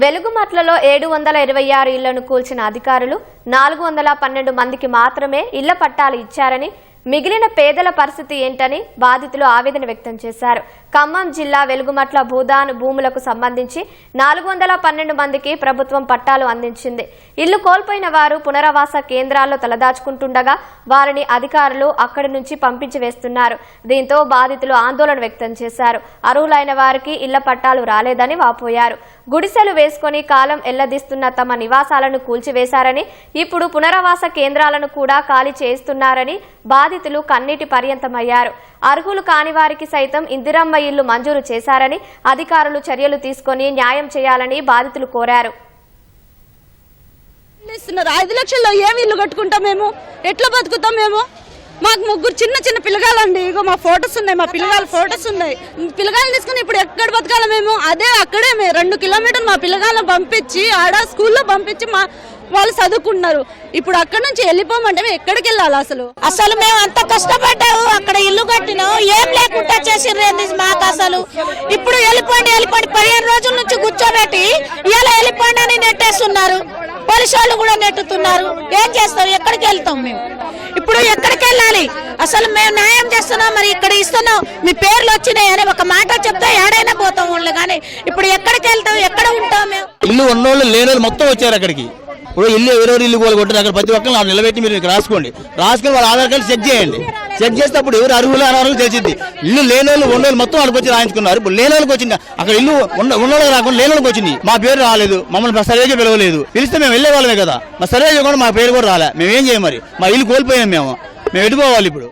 వెలుగుమట్లలో 726 ఇళ్లను కూల్చిన అధికారులు 412 మందికి మాత్రమే ఇళ్ల పట్టాలు ఇచ్చారని, మిగిలిన పేదల పరిస్థితి ఏంటని బాధితులు ఆవేదన వ్యక్తం చేశారు. ఖమ్మం జిల్లా వెలుగుమట్ల భూదాన్ భూములకు సంబంధించి 412 మందికి ప్రభుత్వం పట్టాలు అందించింది. ఇల్లు కోల్పోయిన వారు పునరావాస కేంద్రాల్లో తలదాచుకుంటుండగా వారిని అధికారులు అక్కడి నుంచి పంపించి వేస్తున్నారు. దీంతో బాధితులు ఆందోళన వ్యక్తం చేశారు. అర్హులైన వారికి ఇళ్ల పట్టాలు రాలేదని వాపోయారు. గుడిసెలు వేసుకుని కాలం ఎల్లదీస్తున్న తమ నివాసాలను కూల్చివేశారని, ఇప్పుడు పునరావాస కేంద్రాలను కూడా ఖాళీ చేస్తున్నారని బాధితులు కన్నీటి పర్యంతమయ్యారు. అర్హులు కాని వారికి సైతం ఇందిరమ్మ ఇల్లు మంజూరు చేశారని, అధికారులు చర్యలు తీసుకుని న్యాయం చేయాలని బాధితులు కోరారు. 5 లక్షల్లో ఏమి ఇల్లు కట్టుకుంటాం? మేము ఎట్లా బతుకుతాం? మేము మాకు ముగ్గురు చిన్న చిన్న పిల్లగాలండి. ఇగో మా ఫోటోస్ ఉన్నాయి, మా పిల్లగాళ్ళ ఫోటోస్ ఉన్నాయి. పిల్లగాళ్ళని తీసుకుని ఇప్పుడు ఎక్కడ బతకాలి మేము? అక్కడే 2 కిలోమీటర్లు మా పిల్లగాళ్ళని పంపించి ఆడ స్కూల్లో పంపించి వాళ్ళు చదువుకుంటున్నారు. ఇప్పుడు అక్కడ నుంచి వెళ్ళిపోమంటే మేము ఎక్కడికి వెళ్ళాలి? అసలు మేము అంత కష్టపడ్డాము, అక్కడ ఇల్లు కట్టినాం, ఏం లేకుండా చేసిర్రేంది మాకు. అసలు ఇప్పుడు వెళ్ళిపోండి 15 రోజుల నుంచి కూర్చోబెట్టి ఇలా వెళ్ళిపోండి అని నెట్టేస్తున్నారు. పోలీసు వాళ్ళు కూడా నెట్టుతున్నారు. ఏం చేస్తాం? ఎక్కడికి వెళ్తాం? మేము ఇప్పుడు ఎక్కడికి వెళ్ళాలి? అసలు మేము న్యాయం చేస్తున్నాం, మరి ఇక్కడ ఇస్తున్నాం, మీ పేర్లు వచ్చినాయి అని ఒక మాట చెప్తే ఏడైనా పోతాం వాళ్ళు. కానీ ఇప్పుడు ఎక్కడికి వెళ్తాం? ఎక్కడ ఉంటాం? మేము ఇల్లు ఉన్నోళ్ళు లేనోళ్ళు మొత్తం వచ్చారు అక్కడికి. ఇప్పుడు ఇల్లు ఎవరెవరు ఇల్లు కొట్టారు అక్కడ ప్రతి ఒక్కరు నిలబెట్టి మీరు రాసుకోండి. రాసుకొని వాళ్ళ ఆధార్ కార్డు చెక్ చేయండి. చెక్ చేస్తే అప్పుడు ఎవరు అర్హులు అనర్హులు తెలిసింది. ఇల్లు లేనోళ్ళు ఉన్నోళ్ళు మొత్తం వాళ్ళకి వచ్చి రాయించుకున్నారు. ఇప్పుడు లేనోళ్ళకి వచ్చింది అక్కడ ఇల్లు ఉన్నోళ్ళకి రాకుండా లేనోళ్ళకి వచ్చింది. మా పేరు రాలేదు, మమ్మల్ని సర్వేగా పిలవలేదు. పిలిస్తే మేము వెళ్ళే వాళ్ళమే కదా, మా సర్వే కూడా మా పేరు కూడా రాలే. మేము ఏం చేయం? మరి మా ఇల్లు కోల్పోయాం, మేము ఎటుపోవాలి ఇప్పుడు?